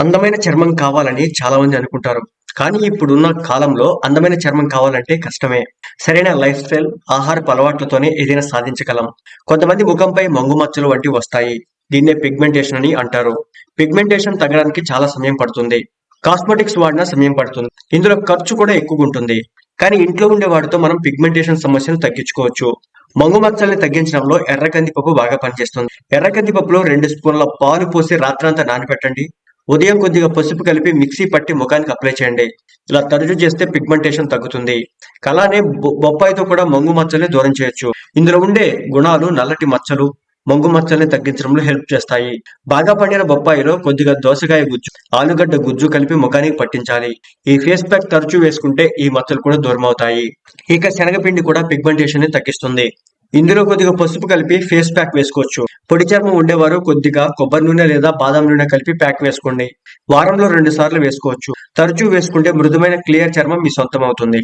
అందమైన చర్మం కావాలని చాలా మంది అనుకుంటారు. కానీ ఇప్పుడున్న కాలంలో అందమైన చర్మం కావాలంటే కష్టమే. సరైన లైఫ్ స్టైల్, ఆహారపు అలవాట్లతోనే ఏదైనా సాధించగలం. కొంతమంది ముఖంపై మంగు మచ్చలు వంటివి వస్తాయి. దీన్నే పిగ్మెంటేషన్ అని అంటారు. పిగ్మెంటేషన్ తగ్గడానికి చాలా సమయం పడుతుంది. కాస్మెటిక్స్ వాడినా సమయం పడుతుంది. ఇందులో ఖర్చు కూడా ఎక్కువగుంటుంది. కానీ ఇంట్లో ఉండే వాటితో మనం పిగ్మెంటేషన్ సమస్యను తగ్గించుకోవచ్చు. మంగు మచ్చల్ని తగ్గించడంలో ఎర్ర కందిపప్పు బాగా పనిచేస్తుంది. ఎర్ర కందిపప్పులో 2 స్పూన్ల పాలు పోసి రాత్రంతా నానబెట్టండి. ఉదయం కొద్దిగా పసుపు కలిపి మిక్సీ పట్టి ముఖానికి అప్లై చేయండి. ఇలా తరచూ చేస్తే పిగ్మెంటేషన్ తగ్గుతుంది. అలానే బొప్పాయితో కూడా మంగు మచ్చల్ని దూరం చేయొచ్చు. ఇందులో ఉండే గుణాలు నల్లటి మచ్చలు, మంగు మచ్చల్ని తగ్గించడంలో హెల్ప్ చేస్తాయి. బాగా పండిన బొప్పాయిలో కొద్దిగా దోసకాయ గుజ్జు, ఆలుగడ్డ గుజ్జు కలిపి ముఖానికి పట్టించాలి. ఈ ఫేస్ ప్యాక్ తరచూ వేసుకుంటే ఈ మచ్చలు కూడా దూరం అవుతాయి. ఇక శనగపిండి కూడా పిగ్మెంటేషన్ ని తగ్గిస్తుంది. ఇందులో కొద్దిగా పసుపు కలిపి ఫేస్ ప్యాక్ వేసుకోవచ్చు. పొడి చర్మం ఉండేవారు కొద్దిగా కొబ్బరి నూనె లేదా బాదం నూనె కలిపి ప్యాక్ వేసుకోండి. వారంలో 2 సార్లు వేసుకోవచ్చు. తరచూ వేసుకుంటే మృదువైన క్లియర్ చర్మం మీ సొంతం అవుతుంది.